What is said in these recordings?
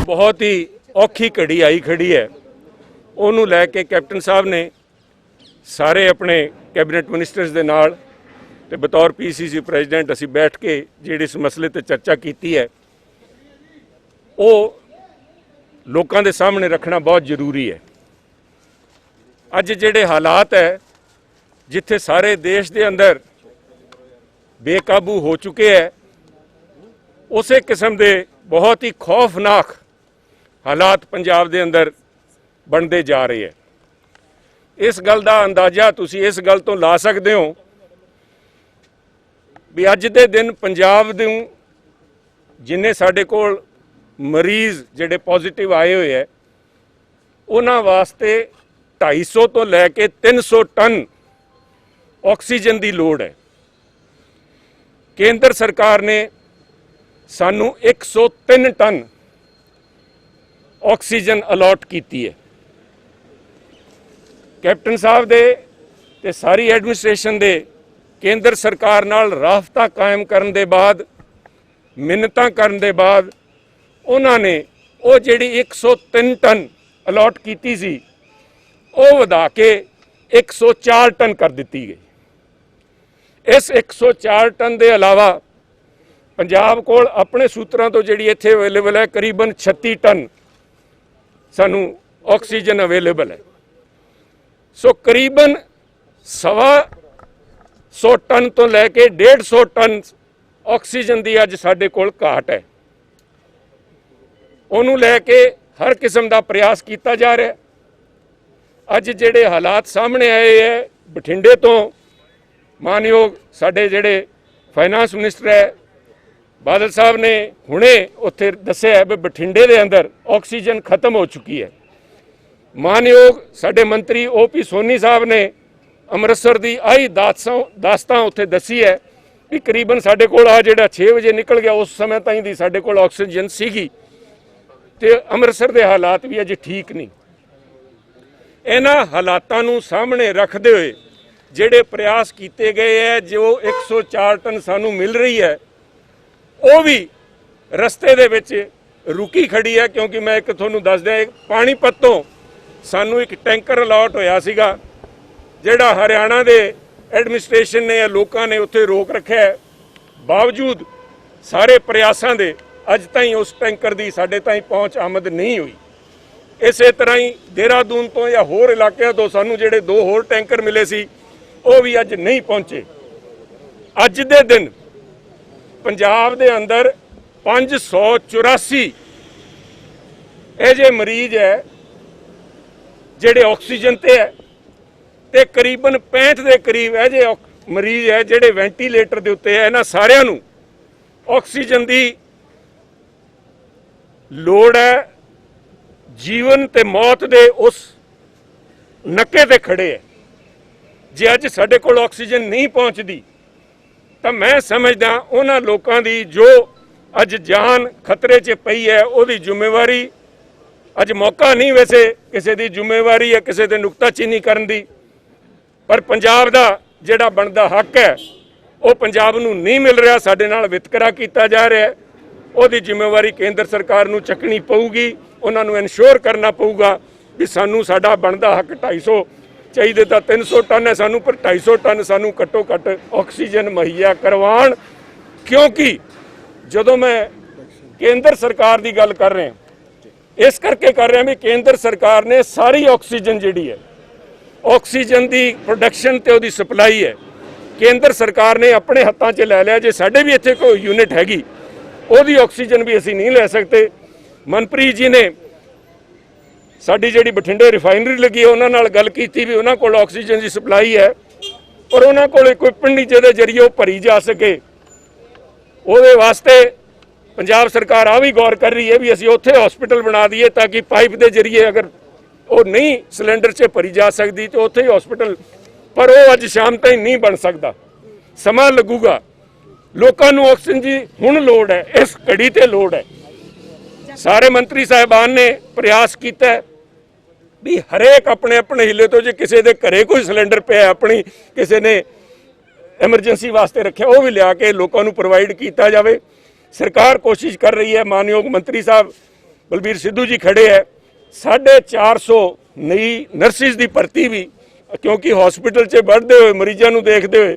बहुत ही औखी घड़ी आई खड़ी है, ਉਹਨੂੰ ਲੈ ਕੇ कैप्टन साहब ने सारे अपने कैबिनेट मिनिस्टर्स ਦੇ ਨਾਲ ਤੇ बतौर PCC ਪ੍ਰੈਜ਼ੀਡੈਂਟ ਅਸੀਂ बैठ के ਜਿਹੜੀ ਇਸ ਮਸਲੇ ਤੇ चर्चा की है वो लोगों के सामने रखना बहुत जरूरी है। अज ਜਿਹੜੇ हालात है जिथे सारे देश के अंदर बेकाबू हो चुके हैं, उस किस्म के बहुत ही खौफनाक हालात पंजाब के अंदर बनते जा रहे हैं। इस गल का अंदाज़ा तुसी इस गल तो ला सकते हो भी अज के दिन पंजाब दे जिन्ने साडे कोल मरीज़ जिहड़े पॉजिटिव आए हुए है उन्हां वास्ते 250 तो लैके 300 टन ऑक्सीजन की लोड़ है। केंद्र सरकार ने सानू 103 टन ऑक्सीजन अलॉट की है। कैप्टन साहब दे ते सारी एडमिनिस्ट्रेशन दे केंद्र सरकार नाल राबता कायम करन दे बाद मिन्नतां करन दे बाद उन्होंने वो जिहड़ी 103 टन अलॉट की सी वो वधा के 104 टन कर दी गई। इस 104 टन के अलावा पंजाब कोल अपने सूत्रों तो जिहड़ी इत्थे अवेलेबल है करीबन 36 टन सानू ऑक्सीजन अवेलेबल है। सो करीबन 125 टन तो लैके 150 टन ऑक्सीजन की अज साडे कोल घाट है। उन्होंने लैके हर किस्म का प्रयास किया जा रहा है। अज जिहड़े हालात सामने आए है बठिंडे तो मानयोग साडे जिहड़े फाइनांस मिनिस्टर है बादल साहब ने हुणे उत्थे दस्सिया है भी बठिंडे दे अंदर ऑक्सीजन खत्म हो चुकी है। मानयोग साडे मंत्री OP सोनी साहब ने अमृतसर की आई दास्तां उत्थे दसी है कि करीबन साडे कोल आ जिहड़ा 6 बजे निकल गया उस समय ताईं दी साडे कोल ऑक्सीजन सीगी ते अमृतसर के हालात भी अजे ठीक नहीं। इन्हां हालातां नूं सामने रखते हुए जिहड़े प्रयास किए गए है जो 104 टन सानू मिल रही है वो भी रस्ते दे विच रुकी खड़ी है। क्योंकि मैं एक तुहानू दस दिया पानीपत तो सानू एक टैंकर अलॉट होया सीगा जिहड़ा हरियाणा दे एडमिनिस्ट्रेशन ने या लोकां ने उत्थे रोक रखा है। बावजूद सारे प्रयासां दे अज ताईं उस टैंकर की साडे ताईं पहुँच आमद नहीं हुई। इस तरह ही देहरादून तो या होर इलाकों तो सानू जिहड़े 2 होर टैंकर मिले सी वो भी अज नहीं पहुँचे। अज दे दिन पंजाब दे अंदर 584 ये मरीज है जिहड़े ऑक्सीजन ते है ते करीबन 65 के करीब है जे मरीज है जिहड़े वेंटीलेटर के उत्ते है। इन्हां सारिआं नूं ऑक्सीजन की लोड़ है। जीवन ते मौत दे उस नक्के ते खड़े है। जे अज साडे कोल ऑक्सीजन नहीं पहुँचती तो मैं समझदा उन्हां लोकां दी जो अज जान खतरे च पई है उहदी जिम्मेवारी अज मौका नहीं वैसे किसी की जिम्मेवारी है किसी की नुकताचीनी करन दी, पर पंजाब दा जिहड़ा बनदा हक है वो पंजाब नूं नहीं मिल रहा। साडे नाल वितकरा किया जा रहा है। उहदी जिम्मेवारी केंद्र सरकार नूं चकनी पऊगी। उन्हां नूं इनश्योर करना पऊगा भी सानू साडा बनदा हक 250 चाहिए तो 300 टन है सानू, पर 250 टन सानू घट्टो घट्ट ऑक्सीजन मुहैया करवाण। क्योंकि जदों मैं केंद्र सरकार की गल कर रहा इस करके कर रहा भी केंद्र सरकार ने सारी ऑक्सीजन जिहड़ी है ऑक्सीजन की प्रोडक्शन ते उहदी सप्लाई है केंद्र सरकार ने अपने हत्थां 'च लै लिया। जे साडे भी इत्थे कोई यूनिट हैगी उहदी ऑक्सीजन भी असीं नहीं लै सकते। मनप्रीत जी ने साडी जिहड़ी बठिंडे रिफाइनरी लगी है उन्हां नाल गल कीती भी उन्हां कोल ऑक्सीजन की सप्लाई है पर उन्हां कोल इक्विपमेंट नहीं जिहदे जरिए वो भरी जा सके। उहदे वास्ते पंजाब सरकार आ भी गौर कर रही है भी असीं उत्थे हॉस्पिटल बना दईए ताकि पाइप के जरिए अगर वो नहीं सिलेंडर 'च भरी जा सकती तो उत्थे ही हॉस्पिटल, पर वो अज शाम तक नहीं बन सकता, समा लगूगा। लोगों नूं ऑक्सीजन की हुण लोड़ है, इस घड़ी ते लोड़ है। सारे मंत्री साहिबान ने प्रयास किया भी हरेक अपने अपने हिले तो जो किसी के घरे कोई सिलेंडर पे अपनी किसी ने एमरजेंसी वास्ते रखे वो भी लिया के लोगों को प्रोवाइड किया जाए। सरकार कोशिश कर रही है, मानयोग मंत्री साहब ਬਲਬੀਰ ਸਿੱਧੂ ਜੀ ਖੜੇ ਹੈ 450 ਨਈ ਨਰਸਿਸ ਦੀ ਭਰਤੀ ਵੀ, ਕਿਉਂਕਿ ਹਸਪੀਟਲ 'ਚ ਵੱਧਦੇ ਹੋਏ ਮਰੀਜ਼ਾਂ ਨੂੰ ਦੇਖਦੇ ਹੋਏ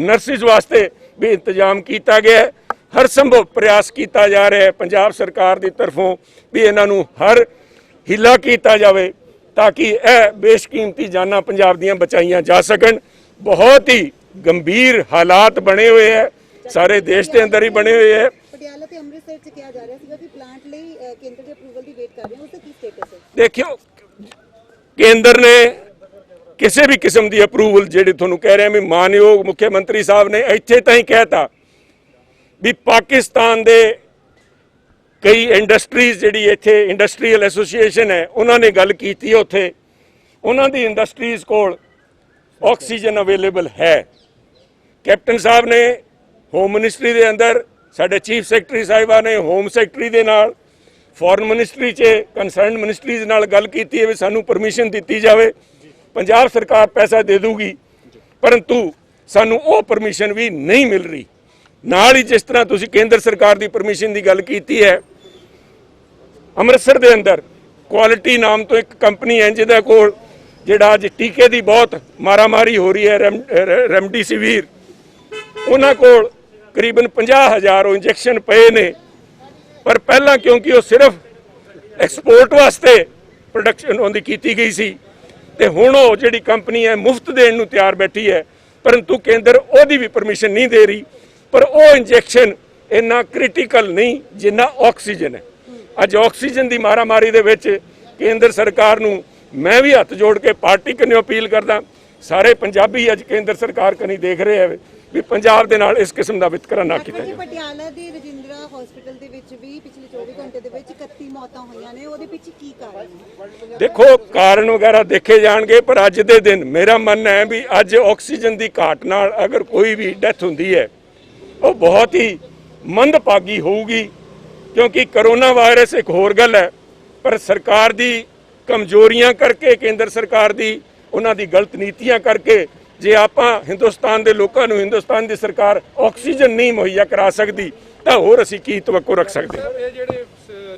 ਨਰਸਿਸ ਵਾਸਤੇ ਵੀ ਇੰਤਜ਼ਾਮ ਕੀਤਾ ਗਿਆ ਹੈ। ਹਰ ਸੰਭਵ ਪ੍ਰयास ਕੀਤਾ ਜਾ ਰਿਹਾ ਹੈ ਪੰਜਾਬ ਸਰਕਾਰ ਦੀ ਤਰਫੋਂ ਵੀ ਇਹਨਾਂ ਨੂੰ ਹਰ ਹੀਲਾ ਕੀਤਾ ਜਾਵੇ ਤਾਂ ਕਿ ਇਹ ਬੇਸ਼ਕੀਮਤੀ ਜਾਨਾਂ ਪੰਜਾਬ ਦੀਆਂ ਬਚਾਈਆਂ ਜਾ ਸਕਣ। ਬਹੁਤ ਹੀ ਗੰਭੀਰ ਹਾਲਾਤ ਬਣੇ ਹੋਏ ਹੈ, ਸਾਰੇ ਦੇਸ਼ ਦੇ ਅੰਦਰ ਹੀ ਬਣੇ ਹੋਏ ਹੈ। ਪਟਿਆਲਾ ਤੇ ਅੰਮ੍ਰਿਤਸਰ 'ਚ ਕਿਹਾ ਜਾ ਰਿਹਾ ਸੀਗਾ ਕਿ ਪਲਾਂਟ ਲਈ ਕੇਂਦਰ ਦੇ ਅਪਰੂਵਲ ਦੀ ਵੇਟ ਕਰ ਰਹੇ ਹਾਂ, ਉਸ ਦਾ ਕੀ ਸਟੇਟਸ ਹੈ? ਦੇਖਿਓ, ਕੇਂਦਰ ਨੇ ਕਿਸੇ ਵੀ ਕਿਸਮ ਦੀ ਅਪਰੂਵਲ, ਜਿਹੜੇ ਤੁਹਾਨੂੰ ਕਹਿ ਰਹੇ ਵੀ ਮਾਨਯੋਗ ਮੁੱਖ ਮੰਤਰੀ ਸਾਹਿਬ ਨੇ ਇੱਥੇ ਤਾਂ ਹੀ ਕਹਿਤਾ ਵੀ ਪਾਕਿਸਤਾਨ ਦੇ ਕਈ ਇੰਡਸਟਰੀਜ਼, ਜਿਹੜੀ ਇੱਥੇ ਇੰਡਸਟਰੀਅਲ ਐਸੋਸੀਏਸ਼ਨ ਹੈ, ਉਹਨਾਂ ਨੇ ਗੱਲ ਕੀਤੀ ਹੈ, ਉੱਥੇ ਉਹਨਾਂ ਦੀ ਇੰਡਸਟਰੀਜ਼ ਕੋਲ ਆਕਸੀਜਨ ਅਵੇਲੇਬਲ ਹੈ। ਕੈਪਟਨ ਸਾਹਿਬ ਨੇ ਹੋਮ ਮਿਨਿਸਟਰੀ ਦੇ ਅੰਦਰ, ਸਾਡੇ ਚੀਫ ਸੈਕਟਰੀ ਸਾਹਿਬਾ ਨੇ ਹੋਮ ਸੈਕਟਰੀ ਦੇ ਨਾਲ, ਫੋਰਨ ਮਿਨਿਸਟਰੀ 'ਚ ਕੰਸਰਨਡ ਮਿਨਿਸਟਰੀਜ਼ ਨਾਲ ਗੱਲ ਕੀਤੀ ਹੈ ਵੀ ਸਾਨੂੰ ਪਰਮਿਸ਼ਨ ਦਿੱਤੀ ਜਾਵੇ। ਪੰਜਾਬ ਸਰਕਾਰ ਪੈਸਾ ਦੇ ਦੂਗੀ, ਪਰੰਤੂ ਸਾਨੂੰ ਉਹ ਪਰਮਿਸ਼ਨ ਵੀ ਨਹੀਂ ਮਿਲ ਰਹੀ। ਨਾਲ ਹੀ ਜਿਸ ਤਰ੍ਹਾਂ ਤੁਸੀਂ ਕੇਂਦਰ ਸਰਕਾਰ ਦੀ ਪਰਮਿਸ਼ਨ ਦੀ ਗੱਲ ਕੀਤੀ ਹੈ, ਅੰਮ੍ਰਿਤਸਰ ਦੇ ਅੰਦਰ ਕੁਆਲਿਟੀ ਨਾਮ ਤੋਂ ਇੱਕ ਕੰਪਨੀ ਹੈ ਜਿਹਦੇ ਕੋਲ ਜਿਹੜਾ ਅੱਜ ਟੀਕੇ ਦੀ ਬਹੁਤ ਮਾਰਾਮਾਰੀ ਹੋ ਰਹੀ ਹੈ, ਰੈਮਡੀਸਿਵੀਰ, ਉਹਨਾਂ ਕੋਲ ਕਰੀਬਨ 50,000 ਇੰਜੈਕਸ਼ਨ ਪਏ ਨੇ। ਪਰ ਪਹਿਲਾਂ ਕਿਉਂਕਿ ਉਹ ਸਿਰਫ ਐਕਸਪੋਰਟ ਵਾਸਤੇ ਪ੍ਰੋਡਕਸ਼ਨ ਉਹਦੀ ਕੀਤੀ ਗਈ ਸੀ, ਤੇ ਹੁਣ ਉਹ ਜਿਹੜੀ ਕੰਪਨੀ ਹੈ ਮੁਫਤ ਦੇਣ ਨੂੰ ਤਿਆਰ ਬੈਠੀ ਹੈ, ਪਰੰਤੂ ਕੇਂਦਰ ਉਹਦੀ ਵੀ ਪਰਮਿਸ਼ਨ ਨਹੀਂ ਦੇ ਰਹੀ। ਪਰ ਉਹ ਇੰਜੈਕਸ਼ਨ ਇੰਨਾ ਕ੍ਰਿਟੀਕਲ ਨਹੀਂ ਜਿੰਨਾ ਆਕਸੀਜਨ ਹੈ। ਅੱਜ ਆਕਸੀਜਨ ਦੀ ਮਾਰਾਮਾਰੀ ਦੇ ਵਿੱਚ ਕੇਂਦਰ ਸਰਕਾਰ ਨੂੰ ਮੈਂ ਵੀ ਹੱਥ ਜੋੜ ਕੇ ਪਾਰਟੀ ਕਨਿਓ ਅਪੀਲ ਕਰਦਾ, ਸਾਰੇ ਪੰਜਾਬੀ ਅੱਜ ਕੇਂਦਰ ਸਰਕਾਰ ਕਨੀ ਦੇਖ ਰਹੇ ਹੈ ਵੀ ਪੰਜਾਬ ਦੇ ਨਾਲ ਇਸ ਕਿਸਮ ਦਾ ਵਿਤਕਰਾ ਨਾ ਕੀਤਾ ਜਾਵੇ। ਪਟਿਆਲਾ ਦੇ ਰਜਿੰਦਰਾ ਹਸਪੀਟਲ ਦੇ ਵਿੱਚ ਵੀ ਪਿਛਲੇ 24 ਘੰਟੇ ਦੇ ਵਿੱਚ 31 ਮੌਤਾਂ ਹੋਈਆਂ ਨੇ, ਉਹਦੇ ਪਿੱਛੇ ਕੀ ਕਾਰਨ ਹੈ? ਦੇਖੋ, ਕਾਰਨ ਵਗੈਰਾ ਦੇਖੇ ਜਾਣਗੇ, ਪਰ ਅੱਜ ਦੇ ਦਿਨ ਮੇਰਾ ਮੰਨਣਾ ਹੈ ਵੀ ਅੱਜ ਆਕਸੀਜਨ ਦੀ ਘਾਟ ਨਾਲ ਅਗਰ ਕੋਈ ਵੀ ਡੈਥ ਹੁੰਦੀ ਹੈ ਉਹ ਬਹੁਤ ਹੀ ਮੰਦਭਾਗੀ ਹੋਊਗੀ, ਕਿਉਂਕਿ ਕਰੋਨਾ ਵਾਇਰਸ ਇੱਕ ਹੋਰ ਗੱਲ ਹੈ, ਪਰ ਸਰਕਾਰ ਦੀ ਕਮਜ਼ੋਰੀਆਂ ਕਰਕੇ, ਕੇਂਦਰ ਸਰਕਾਰ ਦੀ ਉਹਨਾਂ ਦੀ ਗਲਤ ਨੀਤੀਆਂ ਕਰਕੇ ਜੇ ਆਪਾਂ ਹਿੰਦੁਸਤਾਨ ਦੇ ਲੋਕਾਂ ਨੂੰ, ਹਿੰਦੁਸਤਾਨ ਦੀ ਸਰਕਾਰ ਆਕਸੀਜਨ ਨਹੀਂ ਮੁਹੱਈਆ ਕਰਾ ਸਕਦੀ ਤਾਂ ਹੋਰ ਅਸੀਂ ਕੀ ਤਵੱਕੋ ਰੱਖ ਸਕਦੇ ਹਾਂ? ਇਹ ਜਿਹੜੇ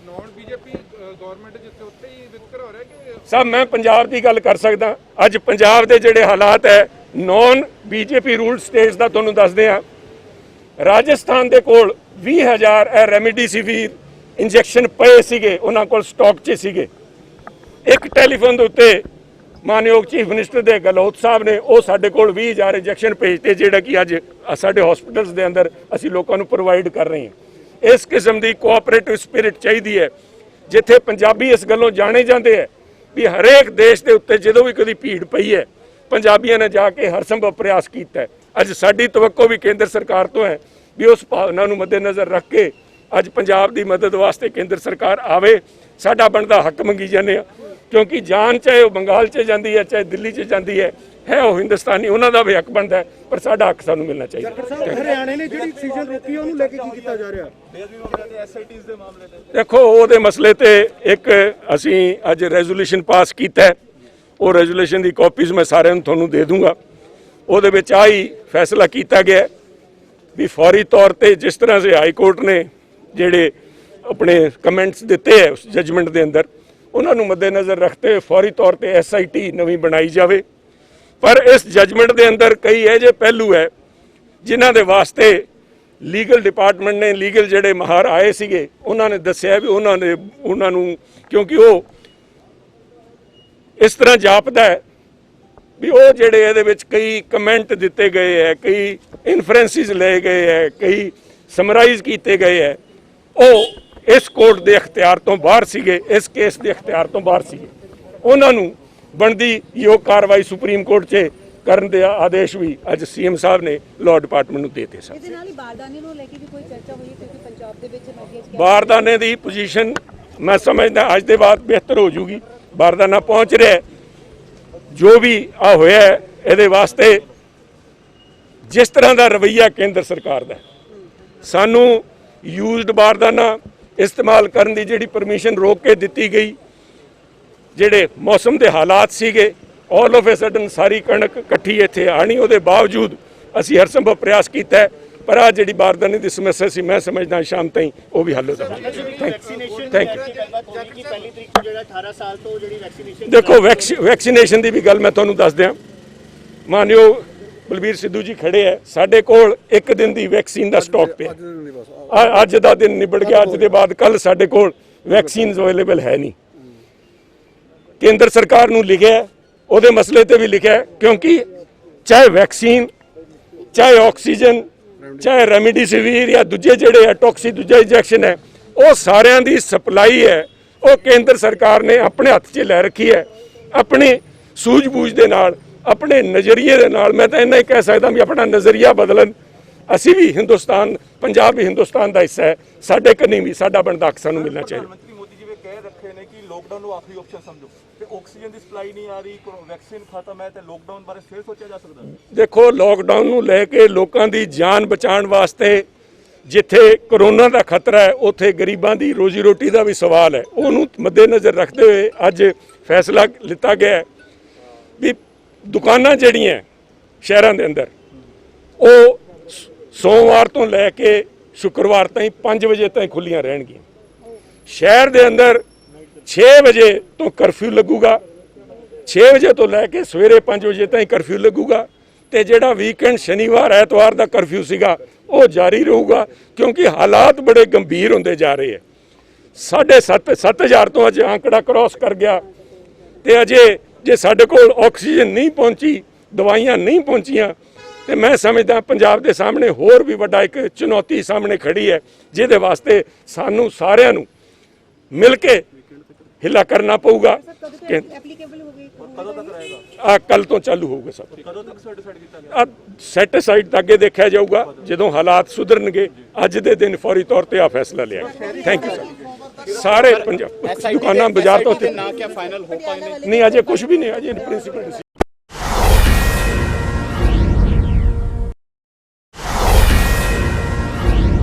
ਨਾਨ ਬੀਜੇਪੀ ਗਵਰਨਮੈਂਟ ਜਿੱਥੇ ਉੱਥੇ ਹੀ ਵਿਤਕਰਾ ਹੋ ਰਿਹਾ ਕਿ ਸਭ ਮੈਂ ਪੰਜਾਬ ਦੀ ਗੱਲ ਕਰ ਸਕਦਾ। ਅੱਜ ਪੰਜਾਬ ਦੇ ਜਿਹੜੇ ਹਾਲਾਤ ਹੈ ਨਾਨ ਬੀਜੇਪੀ ਰੂਲਡ ਸਟੇਟਸ ਦਾ ਤੁਹਾਨੂੰ ਦੱਸਦੇ ਹਾਂ। ਰਾਜਸਥਾਨ ਦੇ ਕੋਲ 20,000 ਰੈਮਡੀਸਿਵੀਰ ਇੰਜੈਕਸ਼ਨ ਪਏ ਸੀਗੇ, ਉਹਨਾਂ ਕੋਲ ਸਟਾਕ 'ਚ ਸੀਗੇ। ਇੱਕ ਟੈਲੀਫੋਨ ਦੇ ਉੱਤੇ ਮਾਨਯੋਗ ਚੀਫ ਮਿਨਿਸਟਰ ਦੇ ਗਹਿਲੋਤ ਸਾਹਿਬ ਨੇ ਉਹ ਸਾਡੇ ਕੋਲ 20,000 ਇੰਜੈਕਸ਼ਨ ਭੇਜਤੇ, ਜਿਹੜਾ ਕਿ ਅੱਜ ਸਾਡੇ ਹਸਪੀਟਲਸ ਦੇ ਅੰਦਰ ਅਸੀਂ ਲੋਕਾਂ ਨੂੰ ਪ੍ਰੋਵਾਈਡ ਕਰ ਰਹੇ ਹਾਂ। ਇਸ ਕਿਸਮ ਦੀ ਕੋਆਪਰੇਟਿਵ ਸਪਿਰਿਟ ਚਾਹੀਦੀ ਹੈ, ਜਿੱਥੇ ਪੰਜਾਬੀ ਇਸ ਗੱਲੋਂ ਜਾਣੇ ਜਾਂਦੇ ਹੈ ਵੀ ਹਰੇਕ ਦੇਸ਼ ਦੇ ਉੱਤੇ ਜਦੋਂ ਵੀ ਕਦੀ ਭੀੜ ਪਈ ਹੈ ਪੰਜਾਬੀਆਂ ਨੇ ਜਾ ਕੇ ਹਰ ਸੰਭਵ ਪ੍ਰयास ਕੀਤਾ ਹੈ। ਅੱਜ ਸਾਡੀ ਤਵੱਕੋ ਵੀ ਕੇਂਦਰ ਸਰਕਾਰ ਤੋਂ ਹੈ ਵੀ ਉਸ ਭਾਵਨਾ ਨੂੰ ਮੱਦੇਨਜ਼ਰ ਰੱਖ ਕੇ ਅੱਜ ਪੰਜਾਬ ਦੀ ਮਦਦ ਵਾਸਤੇ ਕੇਂਦਰ ਸਰਕਾਰ ਆਵੇ। ਸਾਡਾ ਬਣਦਾ ਹੱਕ ਮੰਗੀ ਜਾਂਦੇ ਆ, ਕਿਉਂਕਿ ਜਾਨ ਚਾਹੇ ਉਹ ਬੰਗਾਲ 'ਚ ਜਾਂਦੀ ਹੈ, ਚਾਹੇ ਦਿੱਲੀ 'ਚ ਜਾਂਦੀ ਹੈ ਉਹ ਹਿੰਦੁਸਤਾਨੀ, ਉਹਨਾਂ ਦਾ ਵੀ ਹੱਕ ਬਣਦਾ ਹੈ, ਪਰ ਸਾਡਾ ਹੱਕ ਸਾਨੂੰ ਮਿਲਣਾ ਚਾਹੀਦਾ। ਹਰਿਆਣੇ ਨੇ ਜਿਹੜੀ ਸੀਜ਼ਨ ਰੋਕੀ ਉਹਨੂੰ ਲੈ ਕੇ ਕੀ ਕੀਤਾ ਜਾ ਰਿਹਾ? ਦੇਖੋ, ਉਹਦੇ ਮਸਲੇ ਤੇ ਇੱਕ ਅਸੀਂ ਅੱਜ ਰੈਜ਼ੋਲੂਸ਼ਨ ਪਾਸ ਕੀਤਾ ਹੈ, ਉਹ ਰੈਜ਼ੋਲੂਸ਼ਨ ਦੀ ਕਾਪੀਜ਼ ਮੈਂ ਸਾਰਿਆਂ ਨੂੰ ਤੁਹਾਨੂੰ ਦੇ ਦੂੰਗਾ। ਉਹਦੇ ਵਿੱਚ ਆਹੀ ਫੈਸਲਾ ਕੀਤਾ ਗਿਆ ਵੀ ਫੌਰੀ ਤੌਰ ਤੇ ਜਿਸ ਤਰ੍ਹਾਂ ਸੇ ਹਾਈ ਕੋਰਟ ਨੇ ਜਿਹੜੇ ਆਪਣੇ ਕਮੈਂਟਸ ਦਿੱਤੇ ਹੈ ਉਸ ਜਜਮੈਂਟ ਦੇ ਅੰਦਰ, ਉਹਨਾਂ ਨੂੰ ਮੱਦੇਨਜ਼ਰ ਰੱਖਦੇ ਹੋਏ ਫੌਰੀ ਤੌਰ ਤੇ SIT ਨਵੀਂ ਬਣਾਈ ਜਾਵੇ। ਪਰ ਇਸ ਜਜਮੈਂਟ ਦੇ ਅੰਦਰ ਕਈ ਇਹ ਜਿਹੇ ਪਹਿਲੂ ਹੈ ਜਿਨ੍ਹਾਂ ਦੇ ਵਾਸਤੇ ਲੀਗਲ ਡਿਪਾਰਟਮੈਂਟ ਨੇ, ਲੀਗਲ ਜਿਹੜੇ ਮਾਹਰ ਆਏ ਸੀਗੇ, ਉਹਨਾਂ ਨੇ ਦੱਸਿਆ ਵੀ ਉਹਨਾਂ ਨੂੰ ਕਿਉਂਕਿ ਉਹ ਇਸ ਤਰ੍ਹਾਂ ਜਾਪਦਾ ਹੈ ਵੀ ਉਹ ਜਿਹੜੇ ਇਹਦੇ ਵਿੱਚ ਕਈ ਕਮੈਂਟ ਦਿੱਤੇ ਗਏ ਹੈ, ਕਈ ਇਨਫਰੈਂਸਿਸ ਲਏ ਗਏ ਹੈ, ਕਈ ਸਮਰਾਈਜ਼ ਕੀਤੇ ਗਏ ਹੈ, ਉਹ ਇਸ ਕੋਰਟ ਦੇ ਅਖਤਿਆਰ ਤੋਂ ਬਾਹਰ ਸੀਗੇ, ਇਸ ਕੇਸ ਦੇ ਅਖਤਿਆਰ ਤੋਂ ਬਾਹਰ ਸੀਗੇ। ਉਹਨਾਂ ਨੂੰ ਬਣਦੀ ਯੋਗ ਕਾਰਵਾਈ ਸੁਪਰੀਮ ਕੋਰਟ 'ਚ ਕਰਨ ਦੇ ਆਦੇਸ਼ ਵੀ ਅੱਜ CM ਸਾਹਿਬ ਨੇ ਲਾਅ ਡਿਪਾਰਟਮੈਂਟ ਨੂੰ ਦੇਤੇ ਸਨ। ਇਹਦੇ ਨਾਲ ਹੀ ਬਾਰਦਾਨੇ ਨੂੰ ਲੈ ਕੇ ਵੀ ਕੋਈ ਚਰਚਾ ਹੋਈ, ਕਿਉਂਕਿ ਪੰਜਾਬ ਦੇ ਵਿੱਚ ਨਸ਼ੇ ਬਾਰਦਾਨੇ ਦੀ ਪੋਜੀਸ਼ਨ ਮੈਂ ਸਮਝਦਾ ਅੱਜ ਦੇ ਬਾਅਦ ਬਿਹਤਰ ਹੋ ਜੂਗੀ। ਬਾਰਦਾਨਾ ਪਹੁੰਚ ਰਿਹਾ, ਜੋ ਵੀ ਆ ਹੋਇਆ ਇਹਦੇ ਵਾਸਤੇ ਜਿਸ ਤਰ੍ਹਾਂ ਦਾ ਰਵੱਈਆ ਕੇਂਦਰ ਸਰਕਾਰ ਦਾ, ਸਾਨੂੰ ਯੂਜ਼ਡ ਬਾਰਦਾਨਾ ਇਸਤੇਮਾਲ ਕਰਨ ਦੀ ਜਿਹੜੀ ਪਰਮਿਸ਼ਨ ਰੋਕ ਕੇ ਦਿੱਤੀ ਗਈ, ਜਿਹੜੇ ਮੌਸਮ ਦੇ ਹਾਲਾਤ ਸੀਗੇ, ਆਲ ਆਫ ਅ ਸਡਨ ਸਾਰੀ ਕਣਕ ਇਕੱਠੀ ਇੱਥੇ ਆਣੀ, ਉਹਦੇ ਬਾਵਜੂਦ ਅਸੀਂ ਹਰ ਸੰਭਵ ਪ੍ਰयास ਕੀਤਾ ਹੈ ਪਰ ਆ ਜਿਹੜੀ ਬਾਰਦਾਨੇ ਦੀ ਸਮੱਸਿਆ ਸੀ ਮੈਂ ਸਮਝਦਾ ਸ਼ਾਮ ਤਾਈਂ ਉਹ ਵੀ ਹੱਲ ਹੋ ਜਾਵੇ। Thank you. ਦੇਖੋ ਵੈਕਸੀਨੇਸ਼ਨ ਦੀ ਵੀ ਗੱਲ ਮੈਂ ਤੁਹਾਨੂੰ ਦੱਸ ਦਿਆਂ, ਮਾਨਯੋਗ ਬਲਬੀਰ ਸਿੱਧੂ ਜੀ ਖੜੇ ਹੈ, ਸਾਡੇ ਕੋਲ ਇੱਕ ਦਿਨ ਦੀ ਵੈਕਸੀਨ ਦਾ ਸਟਾਕ ਪਿਆ, ਅੱਜ ਦਾ ਦਿਨ ਨਿਬੜ ਗਿਆ, ਅੱਜ ਦੇ ਬਾਅਦ ਕੱਲ ਸਾਡੇ ਕੋਲ ਵੈਕਸੀਨ ਅਵੇਲੇਬਲ ਹੈ ਨਹੀਂ। ਕੇਂਦਰ ਸਰਕਾਰ ਨੂੰ ਲਿਖਿਆ, ਉਹਦੇ ਮਸਲੇ ਤੇ ਵੀ ਲਿਖਿਆ, ਕਿਉਂਕਿ ਚਾਹੇ ਵੈਕਸੀਨ, ਚਾਹੇ ਆਕਸੀਜਨ, ਚਾਹੇ ਰੈਮਡੀਸਿਵਿਰ ਜਾਂ ਦੂਜੇ ਜਿਹੜੇ ਟੌਕਸੀ ਦੂਜਾ ਇੰਜੈਕਸ਼ਨ ਹੈ, ਉਹ ਸਾਰਿਆਂ ਦੀ ਸਪਲਾਈ ਹੈ ਉਹ ਕੇਂਦਰ ਸਰਕਾਰ ਨੇ ਆਪਣੇ ਹੱਥ 'ਚ ਲੈ ਰੱਖੀ ਹੈ, ਆਪਣੀ ਸੂਝ-ਬੂਝ ਦੇ ਨਾਲ, ਆਪਣੇ ਨਜ਼ਰੀਏ ਦੇ ਨਾਲ। ਮੈਂ ਤਾਂ ਇੰਨਾ ਹੀ ਕਹਿ ਸਕਦਾ ਵੀ ਆਪਣਾ ਨਜ਼ਰੀਆ ਬਦਲਣ। ਅਸੀਂ ਵੀ ਹਿੰਦੁਸਤਾਨ, ਪੰਜਾਬ ਵੀ ਹਿੰਦੁਸਤਾਨ ਦਾ ਹਿੱਸਾ ਹੈ, ਸਾਡੇ ਕੰਨੀ ਵੀ ਸਾਡਾ ਬਣਦਾ ਹੱਕ ਸਾਨੂੰ ਮਿਲਣਾ ਚਾਹੀਦਾ। ਪ੍ਰਧਾਨ ਮੰਤਰੀ ਮੋਦੀ ਜੀ ਨੇ ਕਹਿ ਰੱਖੇ ਨੇ ਕਿ ਲੋਕਡਾਊਨ ਨੂੰ ਆਖਰੀ ਆਪਸ਼ਨ ਸਮਝੋ, ਤੇ ਆਕਸੀਜਨ ਦੀ ਸਪਲਾਈ ਨਹੀਂ ਆ ਰਹੀ, ਵੈਕਸੀਨ ਖਤਮ ਹੈ, ਤੇ ਲੋਕਡਾਊਨ ਬਾਰੇ ਫਿਰ ਸੋਚਿਆ ਜਾ ਸਕਦਾ। ਦੇਖੋ ਲੋਕਡਾਊਨ ਨੂੰ ਲੈ ਕੇ ਲੋਕਾਂ ਦੀ ਜਾਨ ਬਚਾਉਣ ਵਾਸਤੇ ਜਿੱਥੇ ਕਰੋਨਾ ਦਾ ਖਤਰਾ ਹੈ ਉੱਥੇ ਗਰੀਬਾਂ ਦੀ ਰੋਜੀ ਰੋਟੀ ਦਾ ਵੀ ਸਵਾਲ ਹੈ, ਉਹਨੂੰ ਮੱਦੇਨਜ਼ਰ ਰੱਖਦੇ ਹੋਏ ਅੱਜ ਫੈਸਲਾ ਲਿੱਤਾ ਗਿਆ ਵੀ ਦੁਕਾਨਾਂ ਜਿਹੜੀਆਂ ਸ਼ਹਿਰਾਂ ਦੇ ਅੰਦਰ ਉਹ ਸੋਮਵਾਰ ਤੋਂ ਲੈ ਕੇ ਸ਼ੁੱਕਰਵਾਰ ਤਾਈਂ 5 ਵਜੇ ਤਾਈਂ ਖੁੱਲੀਆਂ ਰਹਿਣਗੀਆਂ। ਸ਼ਹਿਰ ਦੇ ਅੰਦਰ 6 ਵਜੇ ਤੋਂ ਕਰਫਿਊ ਲੱਗੂਗਾ, 6 ਵਜੇ ਤੋਂ ਲੈ ਕੇ ਸਵੇਰੇ 5 ਵਜੇ ਤਾਈਂ ਕਰਫਿਊ ਲੱਗੂਗਾ, ਤੇ ਜਿਹੜਾ ਵੀਕਐਂਡ ਸ਼ਨੀਵਾਰ ਐਤਵਾਰ ਦਾ ਕਰਫਿਊ ਸੀਗਾ ਉਹ ਜਾਰੀ ਰਹੂਗਾ, ਕਿਉਂਕਿ ਹਾਲਾਤ ਬੜੇ ਗੰਭੀਰ ਹੁੰਦੇ ਜਾ ਰਹੇ ਹੈ। 7,500 ਤੋਂ ਅੱਜ ਆંકੜਾ ਕ੍ਰਾਸ ਕਰ ਗਿਆ, ਤੇ ਅਜੇ ਜੇ ਸਾਡੇ ਕੋਲ ਆਕਸੀਜਨ ਨਹੀਂ ਪਹੁੰਚੀ, ਦਵਾਈਆਂ ਨਹੀਂ ਪਹੁੰਚੀਆਂ, ਤੇ ਮੈਂ ਸਮਝਦਾ ਪੰਜਾਬ ਦੇ ਸਾਹਮਣੇ ਹੋਰ ਵੀ ਵੱਡਾ ਇੱਕ ਚੁਣੌਤੀ ਸਾਹਮਣੇ ਖੜੀ ਹੈ, ਜਿਹਦੇ ਵਾਸਤੇ ਸਾਨੂੰ ਸਾਰਿਆਂ ਨੂੰ ਮਿਲ ਕੇ ਹਿੱਲਾ ਕਰਨਾ ਪਊਗਾ। ਐਪਲੀਕੇਬਲ ਹੋ ਗਈ ਕਦੋਂ ਤੱਕ ਰਹੇਗਾ? ਆ ਕੱਲ ਤੋਂ ਚਾਲੂ ਹੋਊਗਾ ਸਭ। ਕਦੋਂ ਤੱਕ ਸਰਟੀਫਾਈਡ ਕੀਤਾ ਗਿਆ? ਸੈਟੀਸਾਈਡ ਤਾਂ ਅੱਗੇ ਦੇਖਿਆ ਜਾਊਗਾ ਜਦੋਂ ਹਾਲਾਤ ਸੁਧਰਨਗੇ। ਅੱਜ ਦੇ ਦਿਨ ਫੌਰੀ ਤੌਰ ਤੇ ਆ ਫੈਸਲਾ ਲਿਆ। Thank you sir. ਸਾਰੇ ਪੰਜਾਬ ਦੁਕਾਨਾਂ ਬਾਜ਼ਾਰ ਤੋਂ ਨਾ ਕਿਆ ਫਾਈਨਲ ਹੋ ਪਾਏ ਨਹੀਂ, ਅਜੇ ਕੁਝ ਵੀ ਨਹੀਂ, ਅਜੇ ਪ੍ਰਿੰਸੀਪਲ